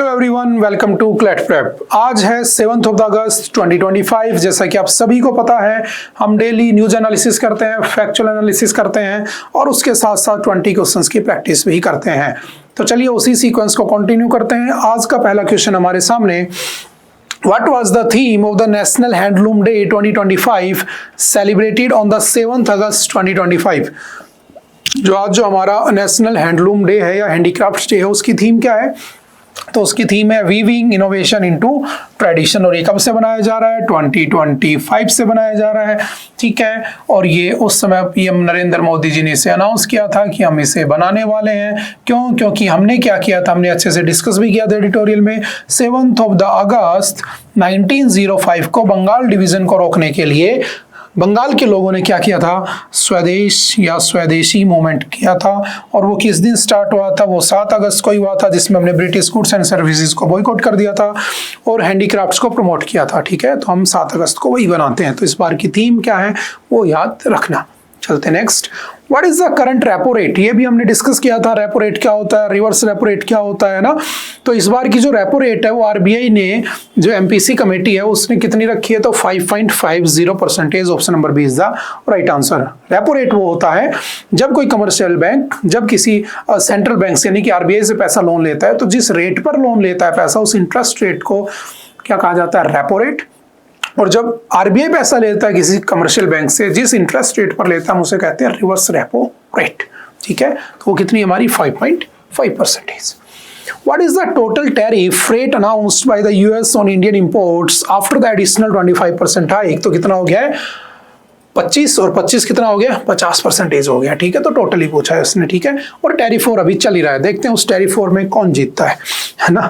Hello everyone, welcome to CLAT prep. आज है 7 अगस्त 2025। जैसा कि आप सभी को पता है, हम डेली न्यूज एनालिसिस करते हैं, फैक्चुअल एनालिसिस करते हैं और उसके साथ साथ 20 क्वेश्चंस की प्रैक्टिस भी करते हैं। तो चलिए उसी सीक्वेंस को कंटिन्यू करते हैं। आज का पहला क्वेश्चन हमारे सामने, What was the theme of the National Handloom Day 2025 celebrated on the 7th August 2025? जो हमारा नेशनल हैंडलूम डे है या हैंडीक्राफ्ट डे है, उसकी थीम क्या है? तो उसकी थीम है वीविंग इनोवेशन इनटू ट्रेडिशन। और ये कब से बनाया जा रहा है? 2025 से बनाया जा रहा है, ठीक है। और ये उस समय पीएम नरेंद्र मोदी जी ने इसे अनाउंस किया था कि हम इसे बनाने वाले हैं। क्यों? क्योंकि हमने क्या किया था, हमने अच्छे से डिस्कस भी किया था एडिटोरियल में। 7 अगस्त 1905 को बंगाल डिवीजन को रोकने के लिए बंगाल के लोगों ने क्या किया था? स्वदेश या स्वदेशी मूवमेंट किया था। और वो किस दिन स्टार्ट हुआ था? वो 7 अगस्त को ही हुआ था, जिसमें हमने ब्रिटिश गुड्स एंड सर्विसेज को बॉयकॉट कर दिया था और हैंडीक्राफ्ट्स को प्रमोट किया था, ठीक है। तो हम 7 अगस्त को वही बनाते हैं। तो इस बार की थीम क्या है वो याद रखना। चलते next. What is the current repo rate? ये भी हमने डिस्कस किया था, रेपो रेट क्या होता है, रिवर्स रेपो रेट क्या होता है ना। तो इस बार की जो रेपो रेट है वो आरबीआई ने, जो एमपीसी कमेटी है, उसने कितनी रखी है? तो 5.50%। Option number b is the right answer. Repo rate वो होता है जब कोई कमर्शियल बैंक, जब किसी सेंट्रल बैंक से यानी कि आरबीआई से पैसा लोन लेता है, तो जिस रेट पर लोन लेता है पैसा, उस इंटरेस्ट रेट को क्या कहा जाता है? Repo rate. और जब आरबीआई पैसा लेता है किसी कमर्शियल बैंक से, जिस इंटरेस्ट रेट पर लेता है, हम उसे कहते हैं रिवर्स रेपो रेट, ठीक है। तो वो कितनी हमारी 5.5%। What is the total tariff rate announced by the US on Indian imports after the additional 25% hike? तो कितना हो गया है? 25 और 25 कितना हो गया? 50% हो गया, ठीक है। तो टोटली पूछा है उसने, ठीक है। और टैरिफ वॉर अभी चल ही रहा है, देखते हैं उस टैरिफ वॉर में कौन जीतता है ना।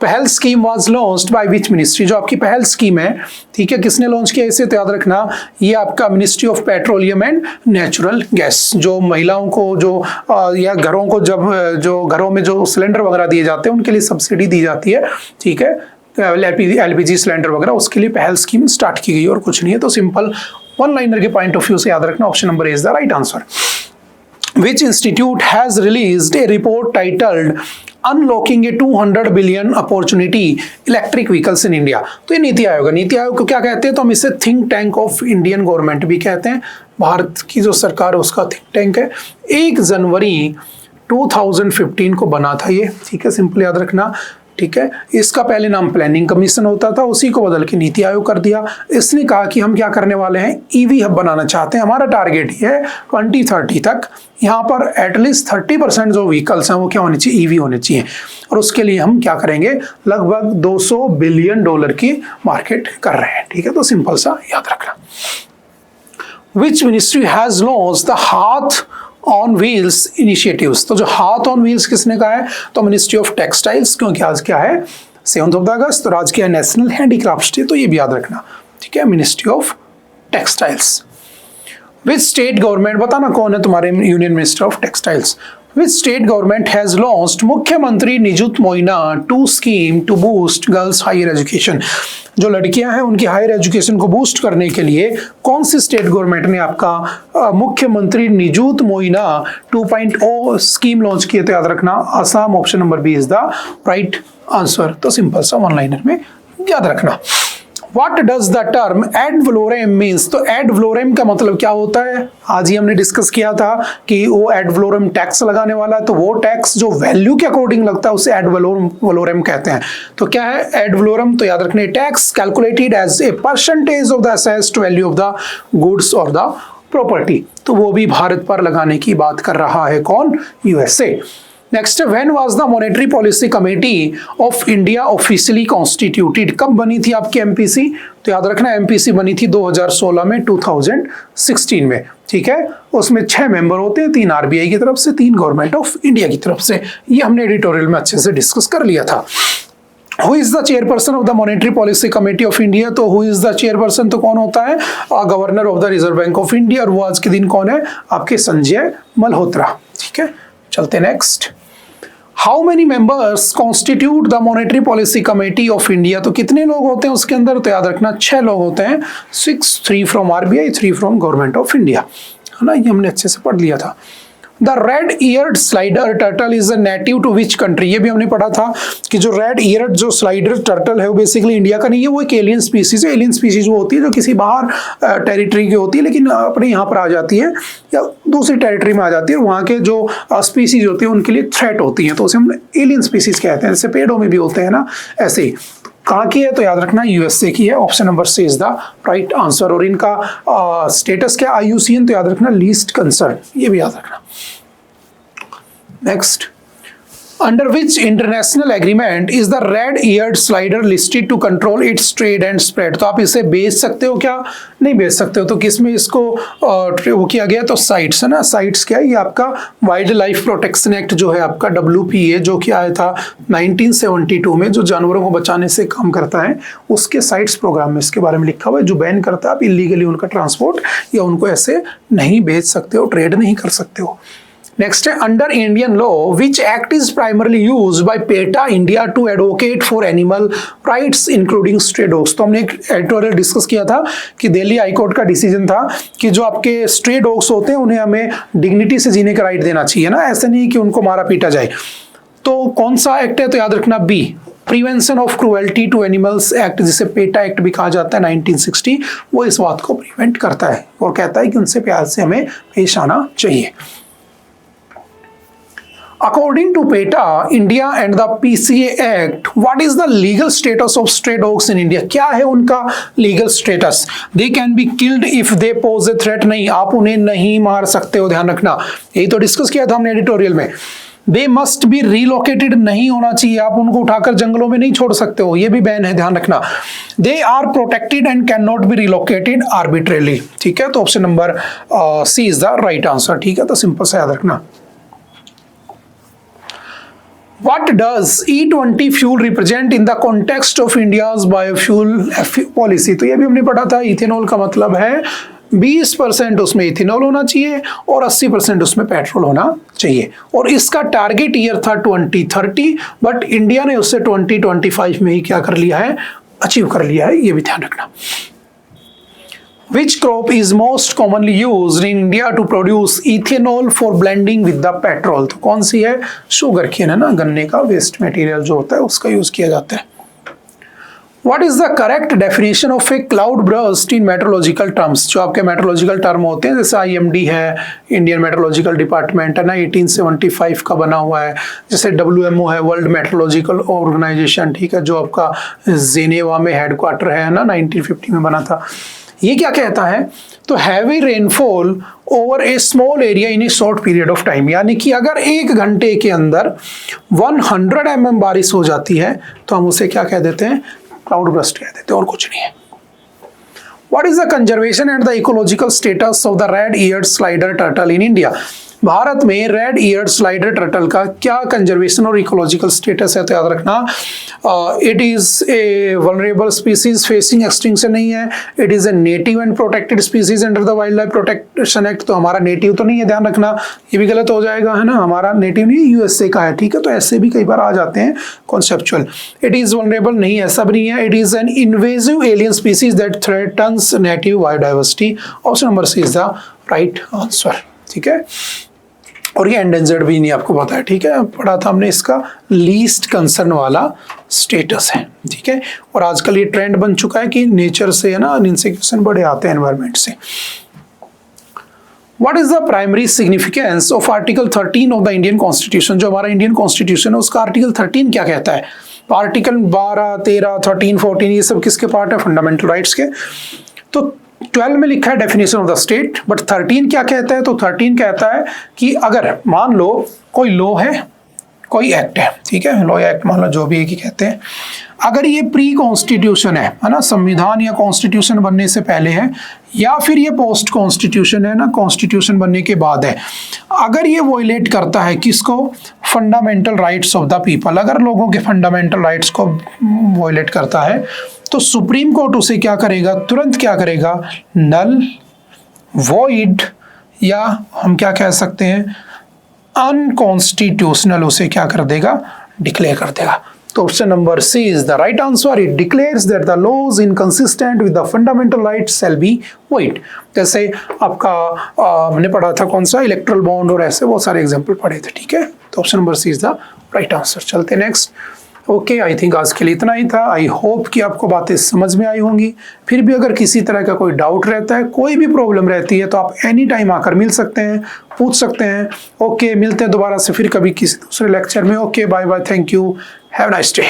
पहल scheme was launched by which ministry? जो आपकी पहल स्कीम है, ठीक है, किसने लॉन्च किया इसे? तो याद रखना, ये आपका ministry of petroleum and natural gas. जो महिलाओं को या घरों को जो घरों में जो सिलेंडर वगैरह दिए जाते हैं, उनके लिए सब्सिडी दी जाती है, ठीक है। एलपीजी सिलेंडर वगैरह, उसके लिए पहल स्कीम स्टार्ट की गई और कुछ नहीं है। तो सिंपल वन लाइनर के पॉइंट ऑफ व्यू से याद रखना, option number is the right answer. Which institute has released a report titled Unlocking a 200 billion opportunity electric vehicles in India? तो ये नीति आयोग है। नीति आयोग को क्या कहते हैं? तो हम इसे think tank of Indian government भी कहते हैं। भारत की जो सरकार है उसका थिंक टैंक है। 1 जनवरी 2015 को बना था ये, ठीक है, सिंपल याद रखना, ठीक है। इसका पहले नाम प्लानिंग कमीशन होता था, उसी को बदल के नीति आयोग कर दिया। इसने कहा कि हम क्या करने वाले हैं? ईवी हब बनाना चाहते हैं। हमारा टारगेट ये है 2030 तक यहाँ पर एटलीस्ट 30% जो व्हीकल्स हैं वो क्या होने चाहिए? ईवी होने चाहिए। और उसके लिए हम क्या करेंगे? लगभग $200 बिलियन की मार्केट कर रहे हैं, ठीक है। तो सिंपल सा याद रखना। Which ministry has launched the हाथ ऑन व्हील्स इनिशिएटिव्स? तो जो हाथ ऑन व्हील्स किसने कहा है? तो मिनिस्ट्री ऑफ टेक्सटाइल्स, क्योंकि आज क्या है? 7 अगस्त, और आज क्या है? National handicraft day. तो ये भी याद रखना, ठीक है, ministry of textiles. Which state government, बताना कौन है तुम्हारे union minister of textiles? Which state government has launched मुख्यमंत्री Nijut Moina 2 scheme to boost girls higher education? जो लड़कियां हैं उनकी हायर एजुकेशन को बूस्ट करने के लिए कौन सी स्टेट गवर्नमेंट ने आपका मुख्यमंत्री निजुत मोइना 2.0 स्कीम लॉन्च किए? तो याद रखना, Assam. Option number b is the right answer. तो सिंपल सा वन लाइनर में याद रखना। What does the term ad valorem means? तो ad valorem का मतलब क्या होता है? आज ही हमने डिस्कस किया था कि वो ad valorem टैक्स लगाने वाला है। तो वो टैक्स जो वैल्यू के अकॉर्डिंग लगता है उसे ad valorem कहते हैं। तो क्या है ad valorem? तो याद रखने, tax calculated as a percentage of the assessed value of the goods और द प्रॉपर्टी। तो वो भी भारत पर लगाने की बात कर रहा है कौन? USA. Next, when was the monetary policy committee of India officially constituted? कब बनी थी आपकी एमपीसी? तो याद रखना, एमपीसी बनी थी 2016 में, 2016 में, ठीक है। उसमें 6 मेंबर होते हैं, 3 आरबीआई की तरफ से, 3 गवर्नमेंट ऑफ इंडिया की तरफ से। ये हमने एडिटोरियल में अच्छे से डिस्कस कर लिया था। Who is the chairperson of the monetary policy committee of India? तो हु इज द चेयरपर्सन तो कौन होता है? Governor of the reserve bank of India. और वो आज के दिन कौन है? आपके संजय मल्होत्रा, ठीक है। चलते next. How many members constitute the monetary policy committee of India? तो कितने लोग होते हैं उसके अंदर? तो याद रखना 6 लोग होते हैं। 6, 3 from RBI, 3 from government of India, है ना। ये हमने अच्छे से पढ़ लिया था। The red eared slider turtle is a native to which country, ये भी हमने पढ़ा था कि जो रेड ईयर्ड जो स्लाइडर टर्टल है वो बेसिकली इंडिया का नहीं है, वो एक एलियन स्पीसीज है। एलियन स्पीसीज वो होती है जो किसी बाहर टेरिटरी की होती है लेकिन अपने यहाँ पर आ जाती है या दूसरी टेरिटरी में आ जाती है, वहाँ के जो स्पीसीज होती है उनके लिए थ्रेट होती हैं, तो उसे हम एलियन स्पीसीज कहते हैं। जैसे पेड़ों में भी होते हैं ना, ऐसे ही। कहाँ की है तो याद रखना यूएसए की है। Option number c is the right answer. और इनका स्टेटस क्या IUCN, तो याद रखना लीस्ट कंसर्न, ये भी याद रखना। Next, under which international agreement is the red eared slider listed to control its trade and spread, तो आप इसे बेच सकते हो क्या, नहीं बेच सकते हो, तो किस में इसको वो किया गया, तो साइट्स है ना। साइट्स क्या है, ये आपका वाइल्ड लाइफ प्रोटेक्शन एक्ट जो है आपका WPA, जो कि आया था 1972 में, जो जानवरों को बचाने से काम करता है, उसके साइट्स प्रोग्राम में इसके बारे में लिखा हुआ है, जो बैन करता है आप इलीगली उनका ट्रांसपोर्ट या उनको ऐसे नहीं बेच सकते हो, ट्रेड नहीं कर सकते हो। नेक्स्ट है, under Indian law which act is primarily use by PETA India to advocate for animal rights including stray dogs, तो हमने एक एडिटोरियल डिस्कस किया था कि दिल्ली हाई कोर्ट का डिसीजन था कि जो आपके स्ट्रे डॉग्स होते हैं उन्हें हमें डिग्निटी से जीने का राइट देना चाहिए ना, ऐसा नहीं कि उनको मारा पीटा जाए। तो कौन सा एक्ट है, तो याद रखना B, prevention of cruelty to animals act, जिसे पेटा एक्ट भी कहा जाता है 1960, वो इस बात को प्रिवेंट करता है और कहता है कि उनसे प्यार से हमें पेश आना चाहिए। According to PETA, India and the PCA Act, what is the legal status of stray dogs in India? क्या है उनका legal status? They can be killed if they pose a threat. नहीं, आप उन्हें नहीं मार सकते हो, ध्यान रखना। यही तो डिस्कस किया था हमने एडिटोरियल में। They must be relocated, नहीं होना चाहिए, आप उनको उठाकर जंगलों में नहीं छोड़ सकते हो, ये भी बैन है, ध्यान रखना। They are protected and cannot be relocated arbitrarily, ठीक है। तो option number C is the right answer, ठीक है। तो सिंपल से याद रखना। What does E20 fuel represent in the context of India's biofuel policy? तो ये भी हमने पढ़ा था, इथेनॉल का मतलब है 20% उसमें इथेनॉल होना चाहिए और 80% उसमें पेट्रोल होना चाहिए, और इसका टारगेट ईयर था 2030, बट इंडिया ने उससे 2025 में ही क्या कर लिया है, अचीव कर लिया है, ये भी ध्यान रखना। Which crop is most commonly used in India to produce ethanol for blending with the petrol? तो कौन सी है, शुगर केन है ना, गन्ने का वेस्ट मटेरियल जो होता है उसका यूज किया जाता है। What is the correct definition of a cloud burst in meteorological terms? जो आपके meteorological term होते हैं, जैसे IMD है, इंडियन मेट्रोलॉजिकल डिपार्टमेंट है ना, 1875 का बना हुआ है, जैसे WMO है, वर्ल्ड मेट्रोलॉजिकल ऑर्गेनाइजेशन, ठीक है, जो आपका जेनेवा में हेडक्वार्टर है ना, 1950 में बना था। ये क्या कहता है, तो heavy rainfall over A small area in A short period of time, यानी कि अगर 1 घंटे के अंदर 100 mm बारिश हो जाती है तो हम उसे क्या कह देते हैं, क्लाउड बर्स्ट कह देते हैं, और कुछ नहीं है। What is the conservation and the ecological status of the red-eared slider turtle in India? Bharat में रेड ईयर्ड स्लाइडर टर्टल का क्या कंजर्वेशन और इकोलॉजिकल स्टेटस है, तो याद रखना it is a vulnerable species facing extinction नहीं है, it is a native and protected species under the wild life protection act, तो हमारा नेटिव तो नहीं है, ध्यान रखना, ये भी गलत हो जाएगा है ना, हमारा नेटिव नहीं, यूएसए का है, ठीक है। तो ऐसे भी कई बार आ जाते हैं कॉन्सेप्चुअल। इट इज वल्नरेबल नहीं है, सब नहीं है, it is an invasive alien species that threatens native biodiversity. Option number c is the right answer, ठीक है। और ये एंडेंजर्ड भी नहीं, आपको पता है, ठीक है, पढ़ा था हमने, इसका लीस्ट कंसर्न वाला स्टेटस है, ठीक है। और आजकल ये ट्रेंड बन चुका है कि नेचर से है ना इनसे क्वेश्चन बड़े आते हैं, एनवायरनमेंट से। What is the primary significance of Article 13 of the Indian Constitution? जो हमारा इंडियन कॉन्स्टिट्यूशन है उसका आर्टिकल 13 क्या कहता है? आर्टिकल 12, 13, 13, 14 ये सब किसके पार्ट है? फंडामेंटल राइट्स के। तो 12 में लिखा है definition of the state, but 13 क्या कहता है? तो 13 कहता है कि अगर मान लो कोई लॉ है, कोई एक्ट है, ठीक है, लॉ या एक्ट मान लो जो भी एक ही कहते हैं, अगर ये प्री कॉन्स्टिट्यूशन है ना, संविधान या कॉन्स्टिट्यूशन बनने से पहले है, या फिर ये पोस्ट कॉन्स्टिट्यूशन है ना, कॉन्स्टिट्यूशन बनने के बाद है, अगर ये वॉयलेट करता है किसको? Fundamental rights of the people, अगर लोगों के फंडामेंटल राइट्स को वॉयलेट करता है तो सुप्रीम कोर्ट उसे क्या करेगा? तुरंत क्या करेगा? नल, वॉइड, या हम क्या कह सकते हैं अनकॉन्स्टिट्यूशनल, उसे क्या कर देगा? डिक्लेयर कर देगा। तो option number c is the right answer. It declares that the laws inconsistent with the fundamental rights shall be void। जैसे आपका हमने पढ़ा था कौन सा, इलेक्ट्रल बॉन्ड और ऐसे बहुत सारे एग्जांपल पढ़े थे, ठीक है। तो option number c is the right answer. चलते नेक्स्ट। ओके, आई थिंक आज के लिए इतना ही था। आई होप कि आपको बातें समझ में आई होंगी। फिर भी अगर किसी तरह का कोई डाउट रहता है, कोई भी प्रॉब्लम रहती है, तो आप एनी टाइम आकर मिल सकते हैं, पूछ सकते हैं। ओके, मिलते हैं दोबारा से फिर कभी किसी दूसरे लेक्चर में। Okay, bye bye, thank you, have nice day.